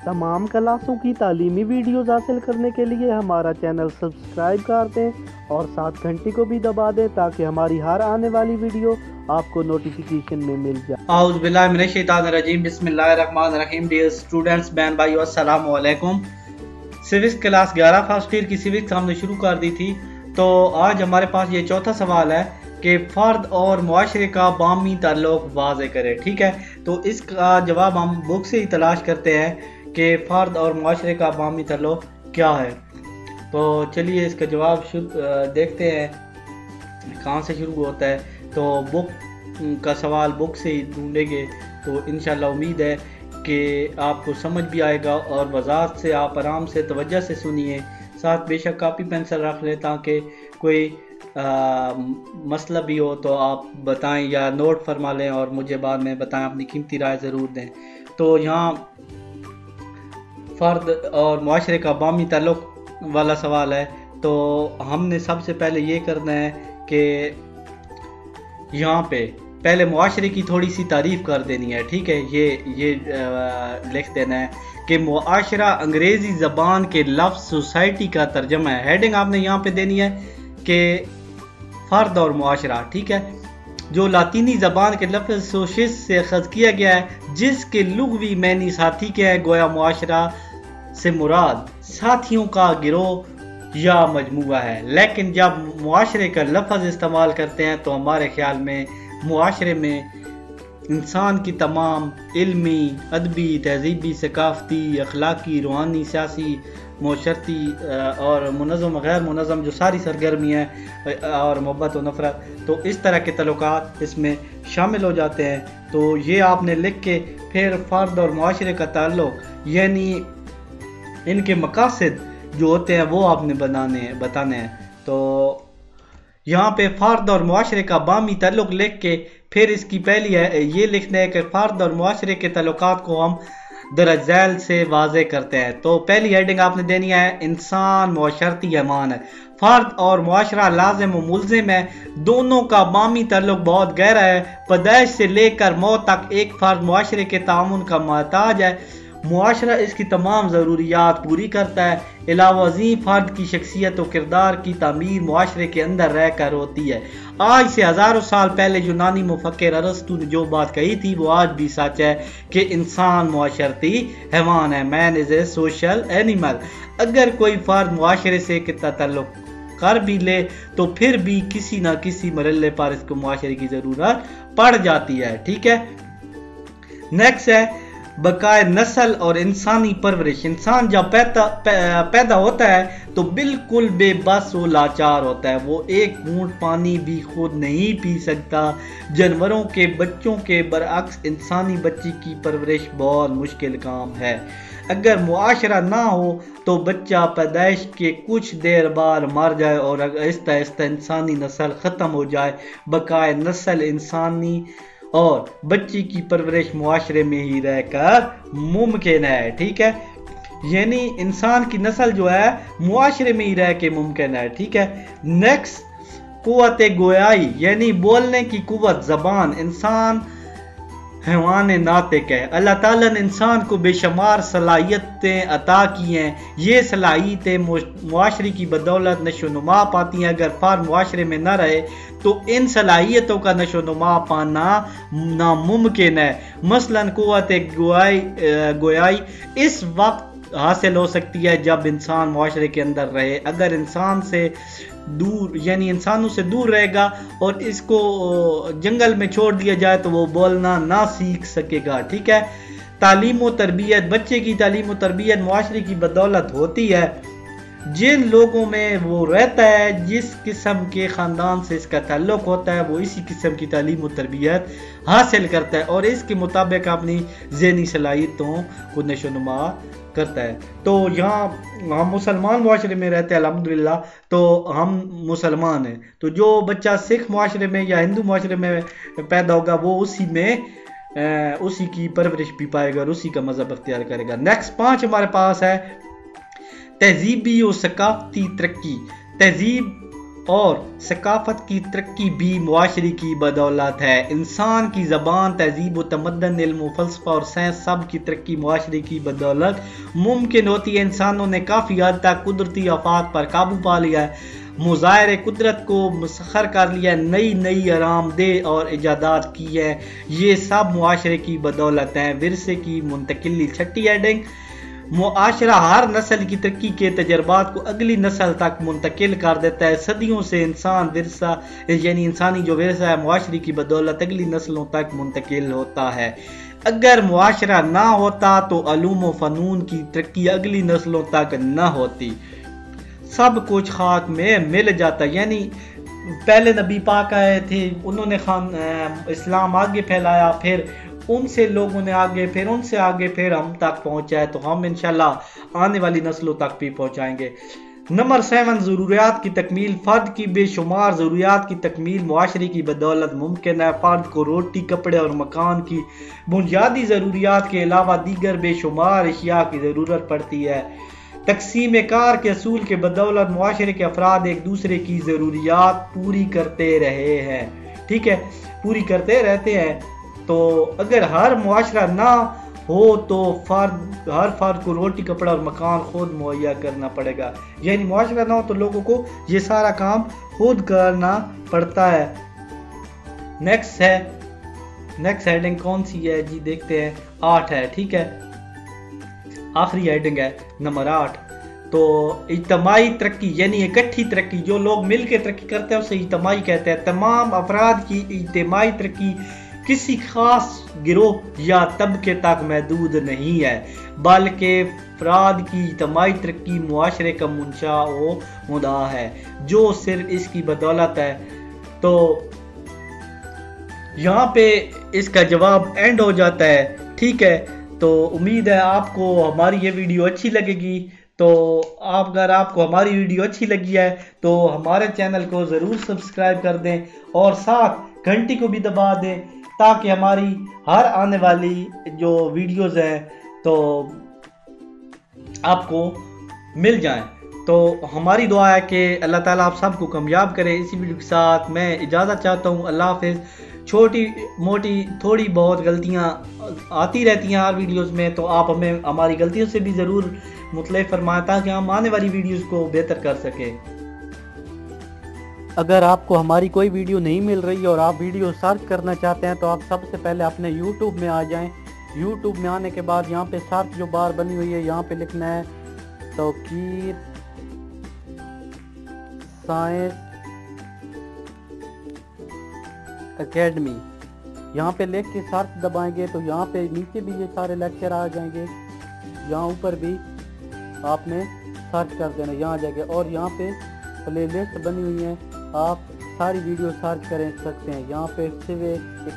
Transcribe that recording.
تمام کلاسوں کی تعلیمی ویڈیوز حاصل کرنے کے لیے ہمارا چینل سبسکرائب کر دیں اور ساتھ گھنٹی کو بھی دبا دیں تاکہ ہماری ہر آنے والی ویڈیو آپ کو نوٹیفیکیشن میں مل جائے۔ اعوذ باللہ من الشیطان الرجیم، بسم اللہ الرحمن الرحیم۔ ڈیئر اسٹوڈنٹس، بہن بھائیو، السلام علیکم۔ سیوکس کلاس 11 فرسٹ ایئر کی سیوکس ہم نے شروع کر دی تھی، تو آج ہمارے پاس یہ چوتھا سوال ہے کہ فرد اور معاشرے کا باہمی تعلق واضح کرے۔ ٹھیک ہے، تو اس کا جواب ہم بک سے ہی تلاش کرتے ہیں کہ فرد اور معاشرے کا باہمی تعلق کیا ہے۔ تو چلیے اس کا جواب دیکھتے ہیں کہاں سے شروع ہوتا ہے۔ تو بک کا سوال بک سے ہی ڈھونڈیں گے تو انشاءاللہ امید ہے کہ آپ کو سمجھ بھی آئے گا اور وضاحت سے آپ آرام سے توجہ سے سنیے، ساتھ بے شک کاپی پینسل رکھ لیں تاکہ کوئی مسئلہ بھی ہو تو آپ بتائیں یا نوٹ فرما لیں اور مجھے بعد میں بتائیں، اپنی قیمتی رائے ضرور دیں۔ تو یہاں فرد اور معاشرے کا باہمی تعلق والا سوال ہے، تو ہم نے سب سے پہلے یہ کرنا ہے کہ یہاں پہ پہلے معاشرے کی تھوڑی سی تعریف کر دینی ہے۔ ٹھیک ہے، یہ لکھ دینا ہے کہ معاشرہ انگریزی زبان کے لفظ سوسائٹی کا ترجمہ ہے۔ ہیڈنگ آپ نے یہاں پہ دینی ہے کہ فرد اور معاشرہ، ٹھیک ہے، جو لاطینی زبان کے لفظ سوشس سے اخذ کیا گیا ہے، جس کے لغوی معنی ساتھی کے ہے۔ گویا معاشرہ سے مراد ساتھیوں کا گروہ یا مجموعہ ہے، لیکن جب معاشرے کا لفظ استعمال کرتے ہیں تو ہمارے خیال میں معاشرے میں انسان کی تمام علمی، ادبی، تہذیبی، ثقافتی، اخلاقی، روحانی، سیاسی، معاشرتی اور منظم و غیر منظم جو ساری سرگرمی ہیں اور محبت و نفرت، تو اس طرح کے تعلقات اس میں شامل ہو جاتے ہیں۔ تو یہ آپ نے لکھ کے پھر فرد اور معاشرے کا تعلق یعنی ان کے مقاصد جو ہوتے ہیں وہ آپ نے بتانے ہیں۔ تو یہاں پہ فرد اور معاشرے کا باہمی تعلق لکھ کے پھر اس کی پہلی ہے یہ لکھنا ہے کہ فرد اور معاشرے کے تعلقات کو ہم درج ذیل سے واضح کرتے ہیں۔ تو پہلی ہیڈنگ آپ نے دینی ہے انسان معاشرتی حیوان ہے۔ فرد اور معاشرہ لازم و ملزم ہے، دونوں کا باہمی تعلق بہت گہرا ہے۔ پیدائش سے لے کر موت تک ایک فرد معاشرے کے تعاون کا محتاج ہے، معاشرہ اس کی تمام ضروریات پوری کرتا ہے۔ علاوہ ازیں فرد کی شخصیت و کردار کی تعمیر معاشرے کے اندر رہ کر ہوتی ہے۔ آج سے ہزاروں سال پہلے یونانی مفکر ارسطو نے جو بات کہی تھی وہ آج بھی سچ ہے کہ انسان معاشرتی حیوان ہے، مین از اے سوشل اینیمل۔ اگر کوئی فرد معاشرے سے تعلق کر بھی لے تو پھر بھی کسی نہ کسی مرحلے پر اس کو معاشرے کی ضرورت پڑ جاتی ہے۔ ٹھیک ہے، نیکسٹ ہے بقائے نسل اور انسانی پرورش۔ انسان جب پیدا ہوتا ہے تو بالکل بے بس و لاچار ہوتا ہے، وہ ایک گھونٹ پانی بھی خود نہیں پی سکتا۔ جانوروں کے بچوں کے برعکس انسانی بچے کی پرورش بہت مشکل کام ہے۔ اگر معاشرہ نہ ہو تو بچہ پیدائش کے کچھ دیر بعد مر جائے اور آہستہ آہستہ انسانی نسل ختم ہو جائے۔ بقائے نسل انسانی اور بچی کی پرورش معاشرے میں ہی رہ کر ممکن ہے۔ ٹھیک ہے، یعنی انسان کی نسل جو ہے معاشرے میں ہی رہ کے ممکن ہے۔ ٹھیک ہے، نیکسٹ قوت گویائی یعنی بولنے کی قوت، زبان۔ انسان حیوان ناطق ہے۔ اللہ تعالیٰ نے انسان کو بے شمار صلاحیتیں عطا کی ہیں، یہ صلاحیتیں معاشرے کی بدولت نشو و نما پاتی ہیں۔ اگر فرد معاشرے میں نہ رہے تو ان صلاحیتوں کا نشو و نما پانا ناممکن ہے۔ مثلا قوت گویائی اس وقت حاصل ہو سکتی ہے جب انسان معاشرے کے اندر رہے۔ اگر انسان سے دور یعنی انسانوں سے دور رہے گا اور اس کو جنگل میں چھوڑ دیا جائے تو وہ بولنا نہ سیکھ سکے گا۔ ٹھیک ہے، تعلیم و تربیت۔ بچے کی تعلیم و تربیت معاشرے کی بدولت ہوتی ہے۔ جن لوگوں میں وہ رہتا ہے، جس قسم کے خاندان سے اس کا تعلق ہوتا ہے، وہ اسی قسم کی تعلیم و تربیت حاصل کرتا ہے اور اس کے مطابق اپنی ذہنی صلاحیتوں کو نشو و نما کرتا ہے۔ تو یہاں ہم مسلمان معاشرے میں رہتے ہیں الحمدللہ، تو ہم مسلمان ہیں، تو جو بچہ سکھ معاشرے میں یا ہندو معاشرے میں پیدا ہوگا وہ اسی کی پرورش بھی پائے گا اور اسی کا مذہب اختیار کرے گا۔ نیکسٹ 5 ہمارے پاس ہے تہذیبی و ثقافتی ترقی۔ تہذیب اور ثقافت کی ترقی بھی معاشرے کی بدولت ہے۔ انسان کی زبان، تہذیب و تمدن، علم و فلسفہ اور سائنس سب کی ترقی معاشرے کی بدولت ممکن ہوتی ہے۔ انسانوں نے کافی حد تک قدرتی آفات پر قابو پا لیا ہے، مظاہر قدرت کو مسخر کر لیا، نئی آرام دہ اور ایجادات کی ہے، یہ سب معاشرے کی بدولت ہیں۔ ورثے کی منتقلی، چھٹی ہیڈنگ، معاشرہ ہر نسل کی ترقی کے تجربات کو اگلی نسل تک منتقل کر دیتا ہے۔ صدیوں سے انسان ورثہ یعنی انسانی جو ورثہ ہے معاشرے کی بدولت اگلی نسلوں تک منتقل ہوتا ہے۔ اگر معاشرہ نہ ہوتا تو علوم و فنون کی ترقی اگلی نسلوں تک نہ ہوتی، سب کچھ خاک میں مل جاتا۔ یعنی پہلے نبی پاک آئے تھے، انہوں نے اسلام آگے پھیلایا، پھر ان سے لوگوں نے آگے، پھر ان سے آگے، پھر ہم تک پہنچا ہے، تو ہم انشاءاللہ آنے والی نسلوں تک بھی پہنچائیں گے۔ نمبر 7، ضروریات کی تکمیل۔ فرد کی بے شمار ضروریات کی تکمیل معاشرے کی بدولت ممکن ہے۔ فرد کو روٹی، کپڑے اور مکان کی بنیادی ضروریات کے علاوہ دیگر بے شمار اشیاء کی ضرورت پڑتی ہے۔ تقسیم کار کے اصول کے بدولت معاشرے کے افراد ایک دوسرے کی ضروریات پوری کرتے رہے ہیں، ٹھیک ہے، پوری کرتے رہتے ہیں۔ تو اگر ہر معاشرہ نہ ہو تو ہر فرد کو روٹی، کپڑا اور مکان خود مہیا کرنا پڑے گا۔ یعنی معاشرہ نہ ہو تو لوگوں کو یہ سارا کام خود کرنا پڑتا ہے۔ نیکسٹ ہیڈنگ کون سی ہے جی؟ دیکھتے ہیں، 8 ہے، ٹھیک ہے، آخری ہیڈنگ ہے نمبر 8۔ تو اجتماعی ترقی یعنی اکٹھی ترقی، جو لوگ مل کے ترقی کرتے ہیں اسے اجتماعی کہتے ہیں۔ تمام افراد کی اجتماعی ترقی کسی خاص گروہ یا طبقے تک محدود نہیں ہے، بلکہ افراد کی اجتماعی ترقی معاشرے کا منشا و مدعا ہے، جو صرف اس کی بدولت ہے۔ تو یہاں پہ اس کا جواب اینڈ ہو جاتا ہے، ٹھیک ہے۔ تو امید ہے آپ کو ہماری یہ ویڈیو اچھی لگے گی۔ تو اگر آپ کو ہماری ویڈیو اچھی لگی ہے تو ہمارے چینل کو ضرور سبسکرائب کر دیں اور ساتھ گھنٹی کو بھی دبا دیں تاکہ ہماری ہر آنے والی جو ویڈیوز ہیں تو آپ کو مل جائیں۔ تو ہماری دعا ہے کہ اللہ تعالیٰ آپ سب کو کامیاب کرے۔ اسی ویڈیو کے ساتھ میں اجازت چاہتا ہوں، اللہ حافظ۔ چھوٹی موٹی تھوڑی بہت غلطیاں آتی رہتی ہیں ہر ویڈیوز میں، تو آپ ہمیں ہماری غلطیوں سے بھی ضرور مطلع فرمائیں تاکہ ہم آنے والی ویڈیوز کو بہتر کر سکیں۔ اگر آپ کو ہماری کوئی ویڈیو نہیں مل رہی اور آپ ویڈیو سرچ کرنا چاہتے ہیں تو آپ سب سے پہلے اپنے یوٹیوب میں آ جائیں۔ یوٹیوب میں آنے کے بعد یہاں پہ سرچ جو بار بنی ہوئی ہے یہاں پہ لکھنا ہے توقیر سائنس اکیڈمی، یہاں پہ لکھ کے سرچ دبائیں گے تو یہاں پہ نیچے بھی یہ سارے لیکچر آ جائیں گے، یہاں اوپر بھی آپ نے سرچ کر دینا، یہاں جائے گے اور یہاں پہ پلے لسٹ بنی ہوئی ہے، آپ ساری ویڈیو سرچ کر سکتے ہیں۔ یہاں پہ صرف